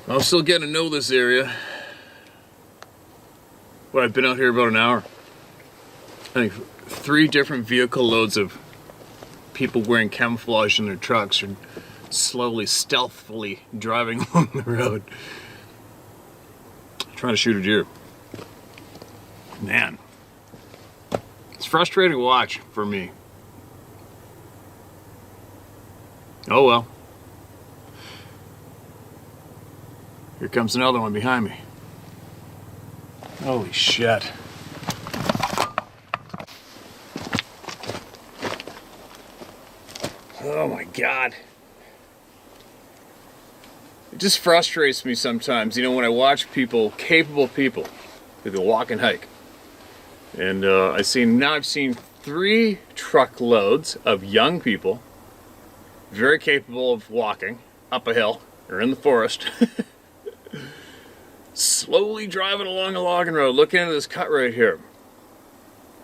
I'm still getting to know this area. But I've been out here about an hour. I think 3 different vehicle loads of people wearing camouflage in their trucks are slowly, stealthily driving along the road, trying to shoot a deer. Man, it's frustrating to watch for me. Oh well. Here comes another one behind me. Holy shit. Oh my God. It just frustrates me sometimes, you know, when I watch people, capable people, who can walk and hike. And I've seen 3 truckloads of young people, very capable of walking up a hill or in the forest, slowly driving along a logging road, looking into this cut right here.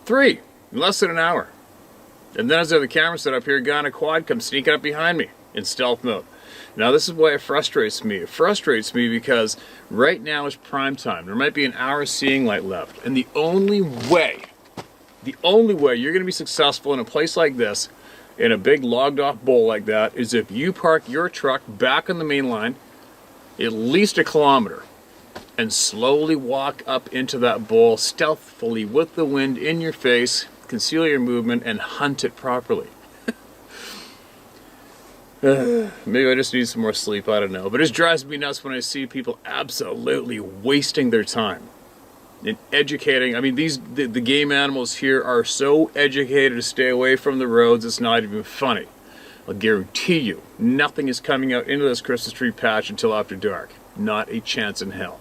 3 in less than an hour. And then as I have the camera set up here, a guy on a quad comes sneaking up behind me in stealth mode. Now this is why it frustrates me. It frustrates me because right now is prime time. There might be an hour of seeing light left. And the only way you're going to be successful in a place like this, in a big logged off bowl like that, is if you park your truck back on the main line at least 1 kilometer and slowly walk up into that bowl stealthily with the wind in your face, conceal your movement, and hunt it properly. Maybe I just need some more sleep, I don't know. But it just drives me nuts when I see people absolutely wasting their time in educating. I mean, the game animals here are so educated to stay away from the roads, it's not even funny. I'll guarantee you, nothing is coming out into this Christmas tree patch until after dark. Not a chance in hell.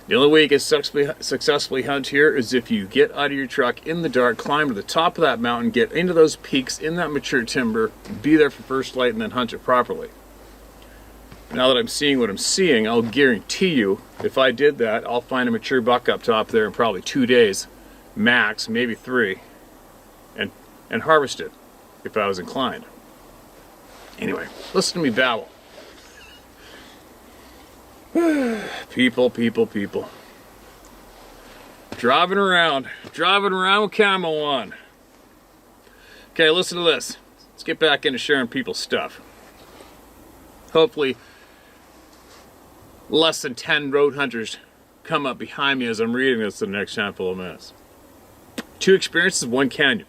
The only way you can successfully hunt here is if you get out of your truck in the dark, climb to the top of that mountain, get into those peaks in that mature timber, be there for first light, and then hunt it properly. Now that I'm seeing what I'm seeing, I'll guarantee you, if I did that, I'll find a mature buck up top there in probably 2 days, max, maybe 3, and harvest it if I was inclined. Anyway, listen to me babble. People. Driving around with camo on. Okay, listen to this. Let's get back into sharing people's stuff. Hopefully, less than 10 road hunters come up behind me as I'm reading this in the next handful of minutes. 2 experiences, 1 canyon.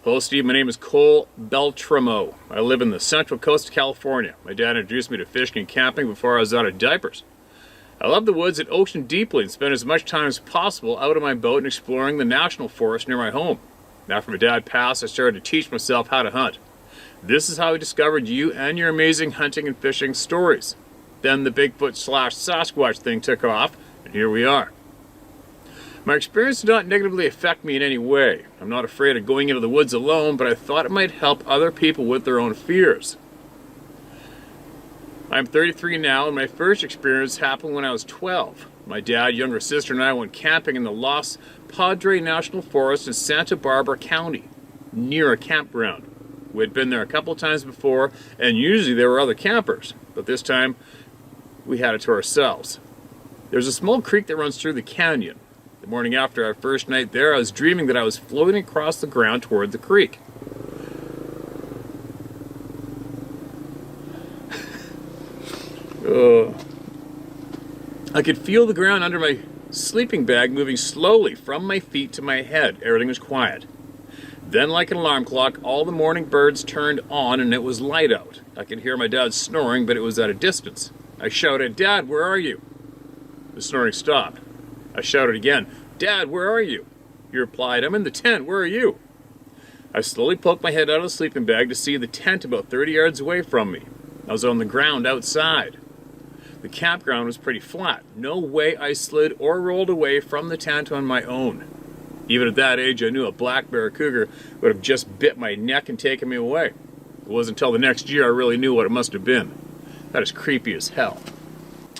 Hello, Steve. My name is Cole Beltramo. I live in the central coast of California. My dad introduced me to fishing and camping before I was out of diapers. I love the woods and ocean deeply and spend as much time as possible out on my boat and exploring the national forest near my home. After my dad passed, I started to teach myself how to hunt. This is how I discovered you and your amazing hunting and fishing stories. Then the Bigfoot/Sasquatch thing took off, and here we are. My experience did not negatively affect me in any way. I'm not afraid of going into the woods alone, but I thought it might help other people with their own fears. I'm 33 now, and my first experience happened when I was 12. My dad, younger sister, and I went camping in the Los Padre National Forest in Santa Barbara County, near a campground. We had been there a couple times before, and usually there were other campers, but this time we had it to ourselves. There's a small creek that runs through the canyon. The morning after our first night there, I was dreaming that I was floating across the ground toward the creek. I could feel the ground under my sleeping bag moving slowly from my feet to my head. Everything was quiet. Then, like an alarm clock, all the morning birds turned on and it was light out. I could hear my dad snoring, but it was at a distance. I shouted, "Dad, where are you?" The snoring stopped. I shouted again, "Dad, where are you?" He replied, "I'm in the tent, where are you?" I slowly poked my head out of the sleeping bag to see the tent about 30 yards away from me. I was on the ground outside. The campground was pretty flat. No way I slid or rolled away from the tent on my own. Even at that age, I knew a black bear cougar would have just bit my neck and taken me away. It wasn't until the next year I really knew what it must have been. That is creepy as hell.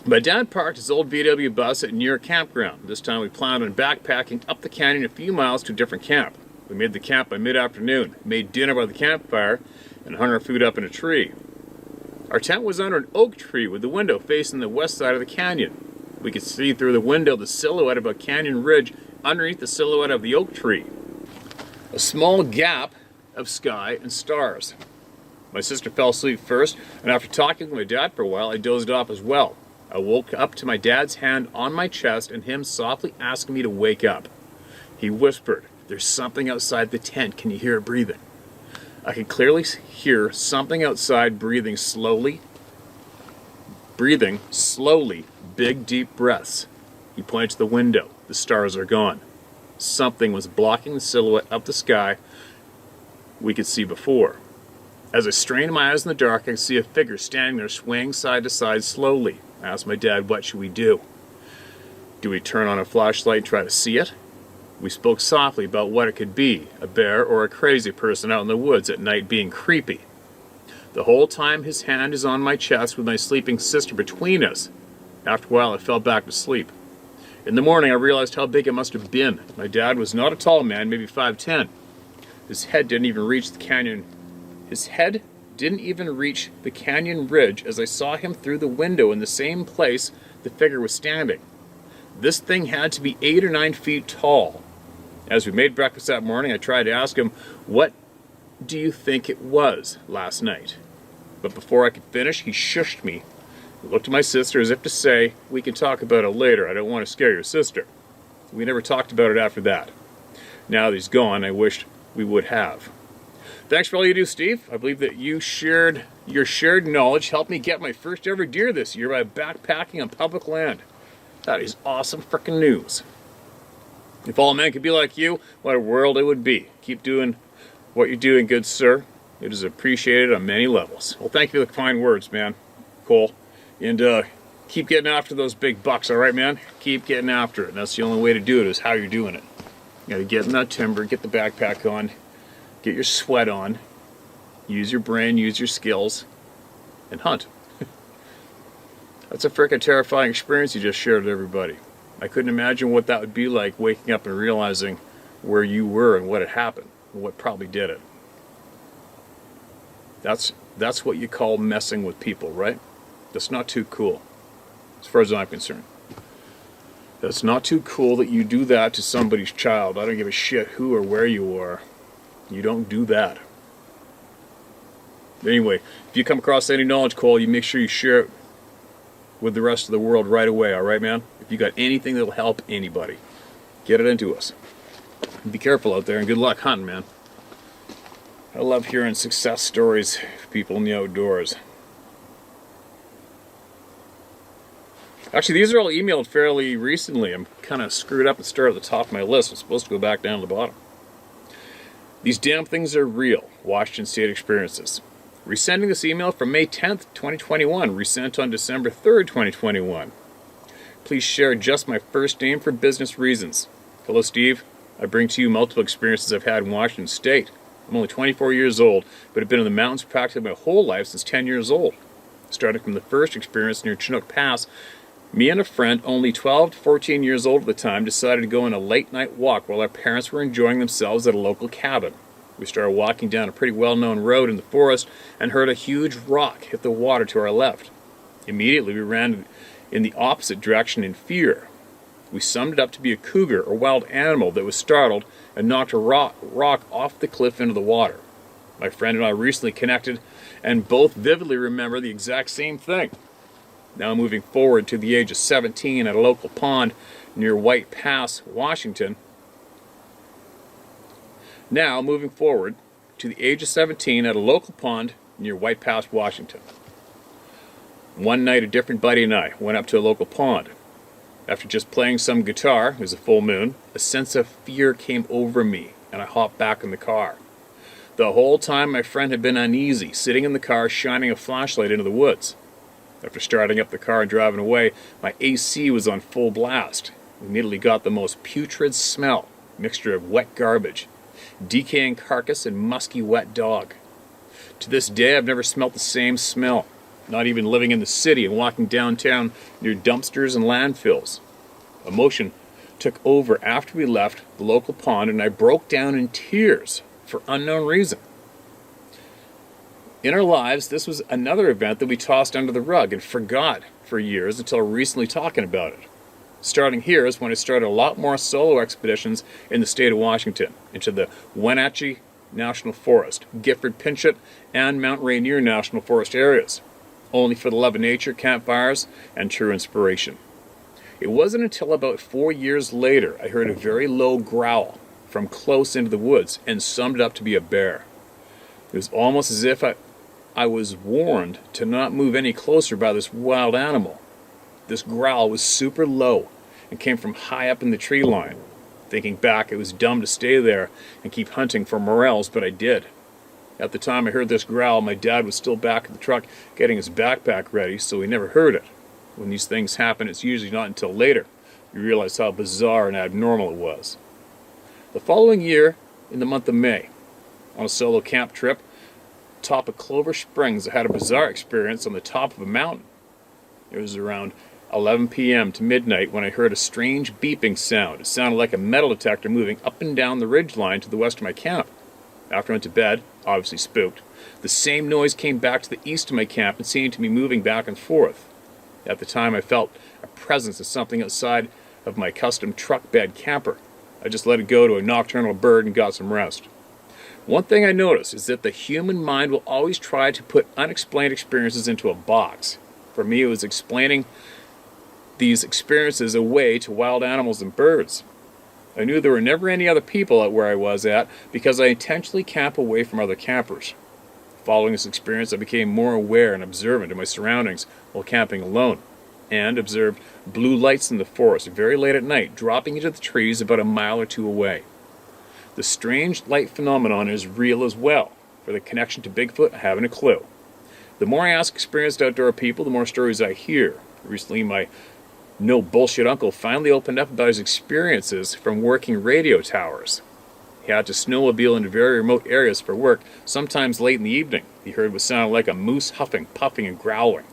My dad parked his old VW bus at near a campground. This time we planned on backpacking up the canyon a few miles to a different camp. We made the camp by mid-afternoon, made dinner by the campfire, and hung our food up in a tree. Our tent was under an oak tree with the window facing the west side of the canyon. We could see through the window the silhouette of a canyon ridge underneath the silhouette of the oak tree. A small gap of sky and stars. My sister fell asleep first, and after talking with my dad for a while, I dozed off as well. I woke up to my dad's hand on my chest and him softly asking me to wake up. He whispered, "There's something outside the tent. Can you hear it breathing?" I could clearly hear something outside breathing slowly, big deep breaths. He pointed to the window. The stars are gone. Something was blocking the silhouette of the sky we could see before. As I strained my eyes in the dark, I could see a figure standing there swaying side to side slowly. I asked my dad, "What should we do? Do we turn on a flashlight and try to see it?" We spoke softly about what it could be, a bear or a crazy person out in the woods at night being creepy. The whole time his hand is on my chest with my sleeping sister between us. After a while I fell back to sleep. In the morning I realized how big it must have been. My dad was not a tall man, maybe 5'10". His head didn't even reach the canyon ridge as I saw him through the window in the same place the figure was standing. This thing had to be 8 or 9 feet tall. As we made breakfast that morning, I tried to ask him, "What do you think it was last night?" But before I could finish, he shushed me. He looked at my sister as if to say, "We can talk about it later. I don't want to scare your sister." We never talked about it after that. Now that he's gone, I wished we would have. Thanks for all you do, Steve. I believe that your shared knowledge helped me get my first ever deer this year by backpacking on public land. That is awesome frickin' news. If all men could be like you, what a world it would be. Keep doing what you're doing, good sir. It is appreciated on many levels. Well, thank you for the kind words, man, Cole. And keep getting after those big bucks, all right, man? Keep getting after it. And that's the only way to do it is how you're doing it. You gotta get in that timber, get the backpack on, get your sweat on, use your brain, use your skills, and hunt. That's a frickin' terrifying experience you just shared with everybody. I couldn't imagine what that would be like, waking up and realizing where you were and what had happened, and what probably did it. That's what you call messing with people, right? That's not too cool, as far as I'm concerned. That's not too cool that you do that to somebody's child. I don't give a shit who or where you are. You don't do that. Anyway, if you come across any knowledge, Cole, you make sure you share it with the rest of the world right away, all right, man? If you got anything that'll help anybody, get it into us. Be careful out there, and good luck hunting, man. I love hearing success stories for people in the outdoors. Actually, these are all emailed fairly recently. I'm kind of screwed up and started at the top of my list. I'm supposed to go back down to the bottom. These damn things are real. Washington State experiences. Resending this email from May 10th, 2021. Resent on December 3rd, 2021. Please share just my first name for business reasons. Hello, Steve. I bring to you multiple experiences I've had in Washington State. I'm only 24 years old, but have been in the mountains practically my whole life since 10 years old. Starting from the first experience near Chinook Pass, me and a friend, only 12 to 14 years old at the time, decided to go on a late-night walk while our parents were enjoying themselves at a local cabin. We started walking down a pretty well-known road in the forest and heard a huge rock hit the water to our left. Immediately, we ran in the opposite direction in fear. We summed it up to be a cougar or wild animal that was startled and knocked a rock off the cliff into the water. My friend and I recently connected and both vividly remember the exact same thing. Now moving forward to the age of 17 at a local pond near White Pass, Washington. Now moving forward to the age of 17 at a local pond near White Pass, Washington. One night a different buddy and I went up to a local pond. After just playing some guitar, it was a full moon, a sense of fear came over me and I hopped back in the car. The whole time my friend had been uneasy, sitting in the car shining a flashlight into the woods. After starting up the car and driving away, my AC was on full blast. We immediately got the most putrid smell, mixture of wet garbage, decaying carcass, and musky wet dog. To this day, I've never smelt the same smell, not even living in the city and walking downtown near dumpsters and landfills. Emotion took over after we left the local pond, and I broke down in tears for unknown reason. In our lives, this was another event that we tossed under the rug and forgot for years until recently talking about it. Starting here is when I started a lot more solo expeditions in the state of Washington, into the Wenatchee National Forest, Gifford-Pinchot, and Mount Rainier National Forest areas, only for the love of nature, campfires, and true inspiration. It wasn't until about 4 years later I heard a very low growl from close into the woods and summed it up to be a bear. It was almost as if I was warned to not move any closer by this wild animal. This growl was super low and came from high up in the tree line. Thinking back, it was dumb to stay there and keep hunting for morels, but I did. At the time I heard this growl, my dad was still back at the truck getting his backpack ready, so we never heard it. When these things happen, it's usually not until later you realize how bizarre and abnormal it was. The following year, in the month of May, on a solo camp trip, top of Clover Springs, I had a bizarre experience on the top of a mountain. It was around 11 p.m. to midnight when I heard a strange beeping sound. It sounded like a metal detector moving up and down the ridgeline to the west of my camp. After I went to bed, obviously spooked, the same noise came back to the east of my camp and seemed to be moving back and forth. At the time I felt a presence of something outside of my custom truck bed camper. I just let it go to a nocturnal bird and got some rest. One thing I noticed is that the human mind will always try to put unexplained experiences into a box. For me, it was explaining these experiences away to wild animals and birds. I knew there were never any other people at where I was at because I intentionally camp away from other campers. Following this experience, I became more aware and observant of my surroundings while camping alone, and observed blue lights in the forest very late at night, dropping into the trees about a mile or two away. The strange light phenomenon is real as well. For the connection to Bigfoot, I haven't a clue. The more I ask experienced outdoor people, the more stories I hear. Recently, my no-bullshit uncle finally opened up about his experiences from working radio towers. He had to snowmobile into very remote areas for work, sometimes late in the evening. He heard what sounded like a moose huffing, puffing, and growling.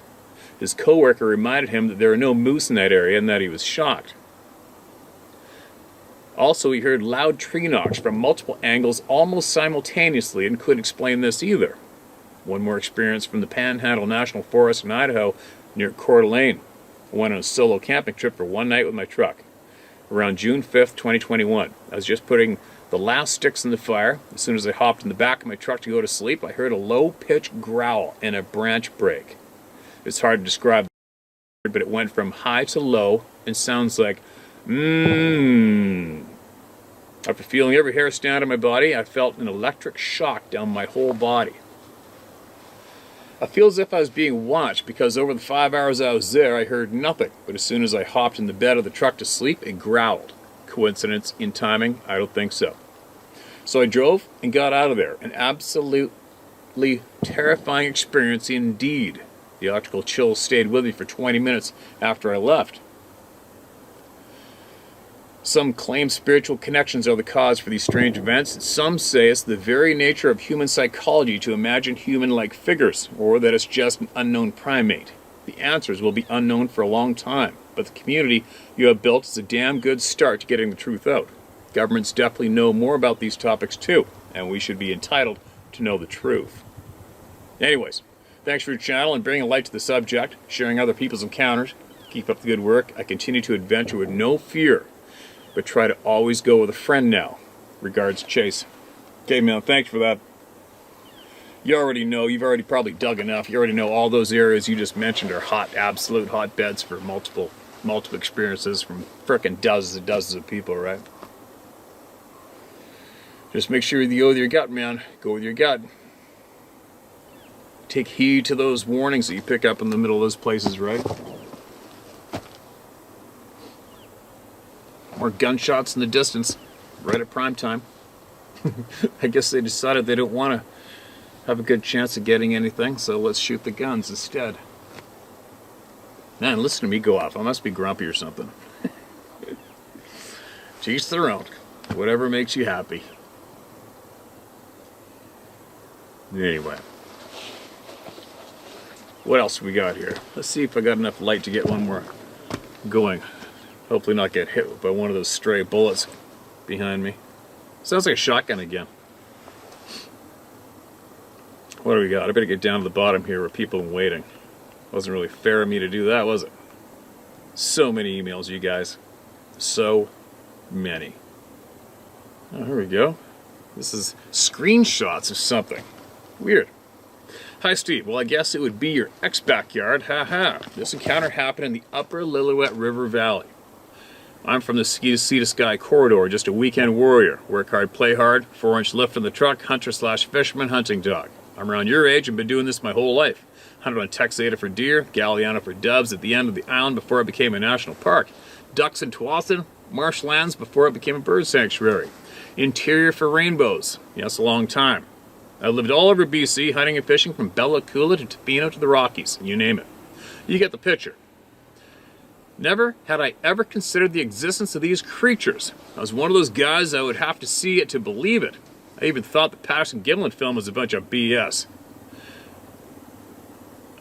His coworker reminded him that there were no moose in that area and that he was shocked. Also, he heard loud tree knocks from multiple angles almost simultaneously and couldn't explain this either. One more experience from the Panhandle National Forest in Idaho near Coeur d'Alene. I went on a solo camping trip for one night with my truck. Around June 5th, 2021, I was just putting the last sticks in the fire. As soon as I hopped in the back of my truck to go to sleep, I heard a low-pitched growl and a branch break. It's hard to describe, but it went from high to low and sounds like mmm. After feeling every hair stand on my body, I felt an electric shock down my whole body. I feel as if I was being watched because over the 5 hours I was there, I heard nothing. But as soon as I hopped in the bed of the truck to sleep, it growled. Coincidence in timing? I don't think so. So I drove and got out of there. An absolutely terrifying experience indeed. The electrical chills stayed with me for 20 minutes after I left. Some claim spiritual connections are the cause for these strange events. Some say it's the very nature of human psychology to imagine human-like figures, or that it's just an unknown primate. The answers will be unknown for a long time, but the community you have built is a damn good start to getting the truth out. Governments definitely know more about these topics too, and we should be entitled to know the truth. Anyways, thanks for your channel and bringing light to the subject, sharing other people's encounters. Keep up the good work. I continue to adventure with no fear, but try to always go with a friend now. Regards, Chase. Okay, man, thanks for that. You already know, you've already probably dug enough. You already know all those areas you just mentioned are hot, absolute hotbeds for multiple experiences from frickin' dozens of people, right? Just make sure you go with your gut, man. Go with your gut. Take heed to those warnings that you pick up in the middle of those places, right? More gunshots in the distance, right at prime time. I guess they decided they don't want to have a good chance of getting anything, so let's shoot the guns instead. Man, listen to me go off. I must be grumpy or something. To each their own. Whatever makes you happy. Anyway. What else we got here? Let's see if I got enough light to get one more going. Hopefully not get hit by one of those stray bullets behind me. Sounds like a shotgun again. Well, What do we got? I better get down to the bottom here where people are waiting. Wasn't really fair of me to do that, was it? So many emails, you guys. So many. Oh, here we go. This is screenshots of something. Weird. Hi, Steve. Well, I guess it would be your ex-backyard. Ha. This encounter happened in the upper Lillooet River Valley. I'm from the Sea to Sky corridor, just a weekend warrior. Work hard, play hard, 4-inch lift in the truck, hunter/fisherman, hunting dog. I'm around your age and been doing this my whole life. Hunted on Texada for deer, Galliano for doves at the end of the island before it became a national park. Ducks in Tualatin, marshlands before it became a bird sanctuary. Interior for rainbows. Yes, a long time. I lived all over BC, hunting and fishing from Bella Coola to Tofino to the Rockies, you name it. You get the picture. Never had I ever considered the existence of these creatures. I was one of those guys I would have to see it to believe it. I even thought the Patterson Gimlin film was a bunch of BS.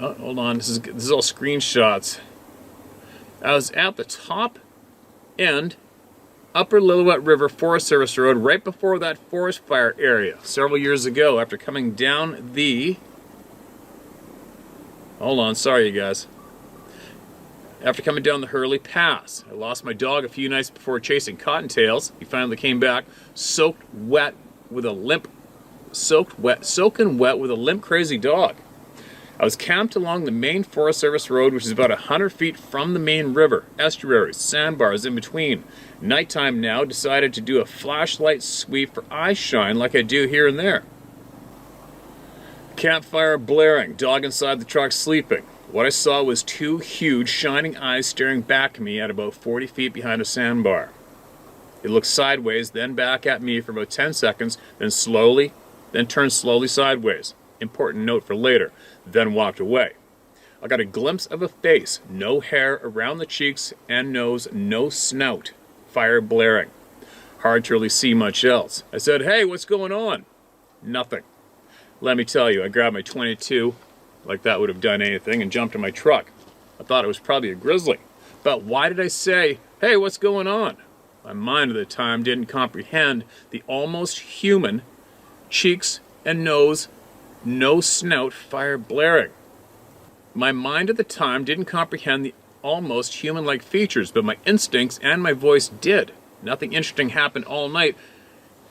Oh, hold on, this is all screenshots. I was at the top end, Upper Lillooet River Forest Service Road, right before that forest fire area several years ago after coming down the... Hold on, sorry you guys. After coming down the Hurley Pass. I lost my dog a few nights before chasing cottontails. He finally came back soaking wet with a limp crazy dog. I was camped along the main Forest Service road, which is about 100 feet from the main river. Estuaries, sandbars in between. Nighttime now, decided to do a flashlight sweep for eye shine like I do here and there. Campfire blaring, dog inside the truck sleeping. What I saw was 2 huge shining eyes staring back at me at about 40 feet behind a sandbar. It looked sideways, then back at me for about 10 seconds, then turned slowly sideways. Important note for later. Then walked away. I got a glimpse of a face, no hair around the cheeks and nose, no snout, fire blaring. Hard to really see much else. I said, "Hey, what's going on?" Nothing. Let me tell you, I grabbed my .22, like that would have done anything, and jumped in my truck. I thought it was probably a grizzly. But why did I say, "Hey, what's going on"? My mind at the time didn't comprehend the almost human cheeks and nose, no snout, fire blaring. My mind at the time didn't comprehend the almost human-like features, but my instincts and my voice did. Nothing interesting happened all night.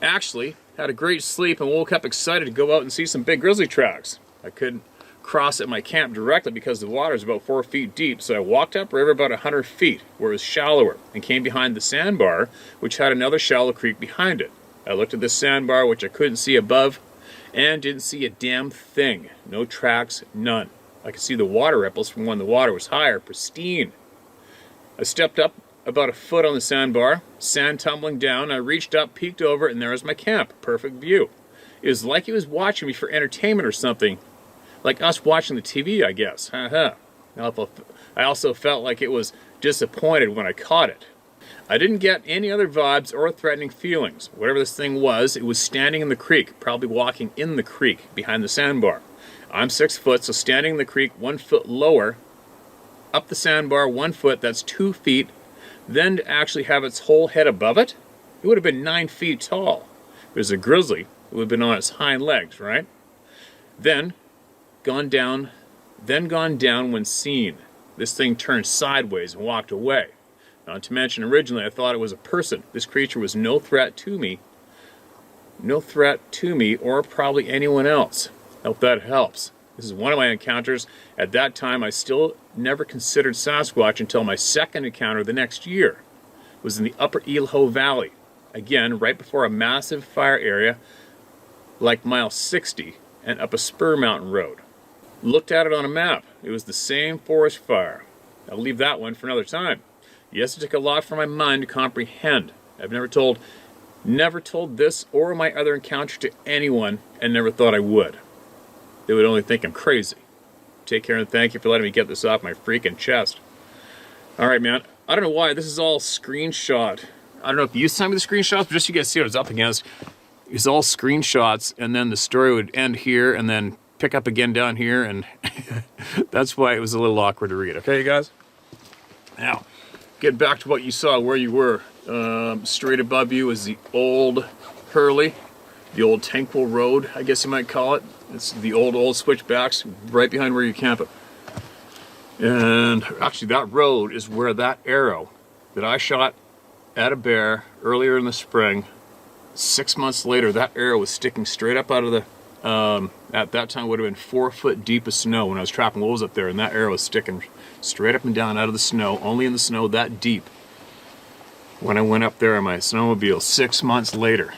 Actually, had a great sleep and woke up excited to go out and see some big grizzly tracks. I couldn't cross at my camp directly because the water is about 4 feet deep, so I walked upriver about 100 feet, where it was shallower, and came behind the sandbar, which had another shallow creek behind it. I looked at this sandbar, which I couldn't see above, and didn't see a damn thing. No tracks, none. I could see the water ripples from when the water was higher, pristine. I stepped up about a foot on the sandbar, sand tumbling down. I reached up, peeked over, and there was my camp. Perfect view. It was like he was watching me for entertainment or something. Like us watching the TV, I guess. I also felt like it was disappointed when I caught it. I didn't get any other vibes or threatening feelings. Whatever this thing was, it was standing in the creek, probably walking in the creek behind the sandbar. I'm 6 foot, so standing in the creek 1 foot lower, up the sandbar 1 foot, that's 2 feet, then to actually have its whole head above it, it would have been 9 feet tall. If it was a grizzly, it would have been on its hind legs, right? Then gone down when seen. This thing turned sideways and walked away. Not to mention, originally I thought it was a person. This creature was no threat to me. No threat to me or probably anyone else. Hope that helps. This is one of my encounters. At that time, I still never considered Sasquatch until my second encounter the next year. It was in the upper Eelho Valley. Again, right before a massive fire area, like mile 60, and up a spur mountain road. Looked at it on a map. It was the same forest fire. I'll leave that one for another time. Yes, it took a lot for my mind to comprehend. I've never told this or my other encounter to anyone, and never thought I would. They would only think I'm crazy. Take care and thank you for letting me get this off my freaking chest. Alright, man. I don't know why this is all screenshot. I don't know if you sent me the screenshots, but just so you guys see what it's up against. It's all screenshots, and then the story would end here, and then pick up again down here, and that's why it was a little awkward to read. Okay, you guys? Now, get back to what you saw, where you were. Straight above you is the old Hurley, the old Tankwell Road, I guess you might call it. It's the old switchbacks right behind where you camp it. And actually that road is where that arrow that I shot at a bear earlier in the spring, 6 months later, that arrow was sticking straight up out of the, at that time would have been 4 foot deep of snow when I was trapping wolves up there, and that arrow was sticking straight up and down out of the snow, only in the snow that deep, when I went up there on my snowmobile 6 months later.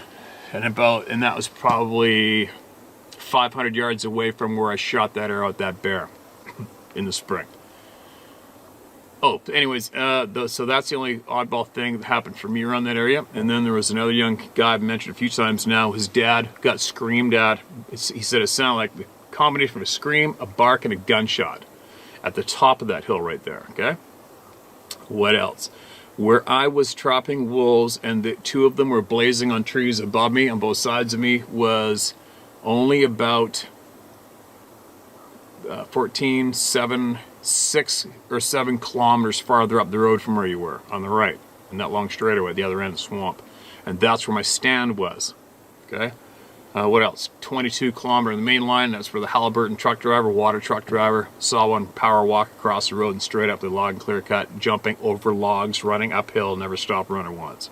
And that was probably 500 yards away from where I shot that arrow at that bear in the spring. Oh, anyways, so that's the only oddball thing that happened for me around that area. And then there was another young guy I've mentioned a few times now. His dad got screamed at. He said it sounded like the combination of a scream, a bark, and a gunshot at the top of that hill right there, okay? What else? Where I was trapping wolves and the two of them were blazing on trees above me on both sides of me was only about 6 or 7 kilometers farther up the road from where you were on the right, in that long straightaway at the other end of the swamp. And that's where my stand was, okay? What else? 22 kilometer in the main line, that's where the Halliburton truck driver, water truck driver, saw one power walk across the road and straight up the log and clear cut, jumping over logs, running uphill, never stopped running once.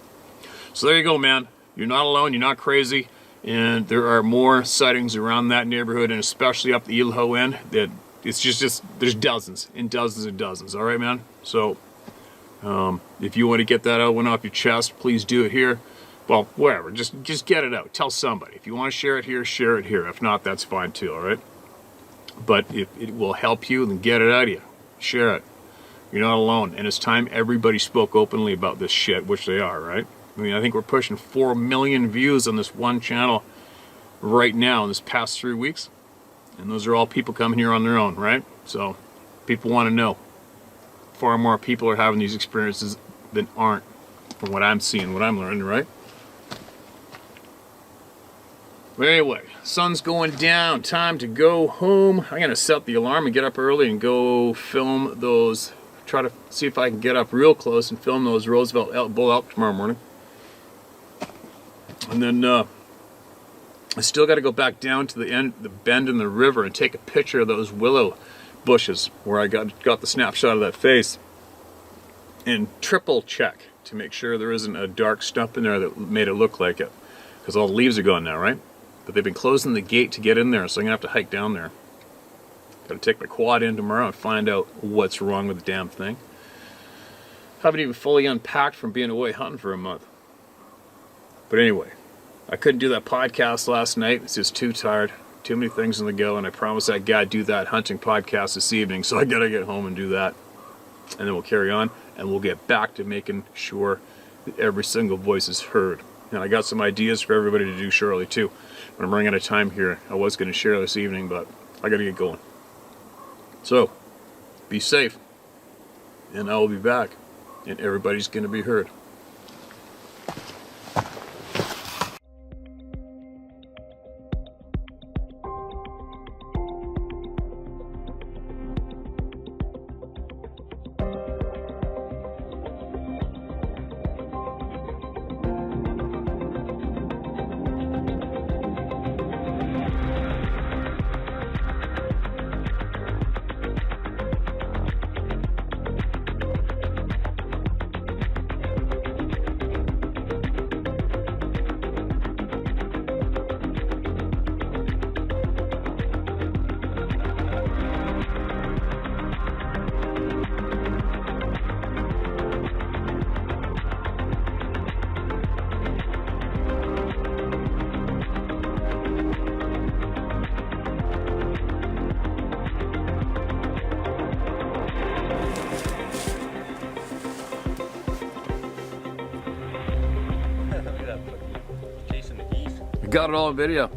So there you go, man. You're not alone, you're not crazy, and there are more sightings around that neighborhood, and especially up the Ilaho end. That it's just there's dozens and dozens and dozens. All right, man. So if you want to get that out one off your chest, please do it here. Well, wherever, just get it out. Tell somebody. If you want to share it here, share it here. If not, that's fine too. All right. But if it will help you, then get it out of you. Share it. You're not alone, and it's time everybody spoke openly about this shit, which they are, right? I mean, I think we're pushing 4 million views on this one channel right now in this past 3 weeks. And those are all people coming here on their own, right? So people want to know. Far more people are having these experiences than aren't, from what I'm seeing, what I'm learning, right? But anyway, sun's going down, time to go home. I'm going to set the alarm and get up early and go film those, try to see if I can get up real close and film those Roosevelt bull elk tomorrow morning. And then I still got to go back down to the bend in the river and take a picture of those willow bushes where I got the snapshot of that face, and triple check to make sure there isn't a dark stump in there that made it look like it, because all the leaves are gone now, right? But they've been closing the gate to get in there, so I'm gonna have to hike down there. Got to take my quad in tomorrow and find out what's wrong with the damn thing. Haven't even fully unpacked from being away hunting for a month. But anyway, I couldn't do that podcast last night. It's just too tired. Too many things on the go, and I promised that guy I'd do that hunting podcast this evening, so I gotta get home and do that. And then we'll carry on, and we'll get back to making sure that every single voice is heard. And I got some ideas for everybody to do shortly too. But I'm running out of time here. I was going to share this evening, but I gotta get going. So, be safe, and I will be back, and everybody's gonna be heard. Got it all on video.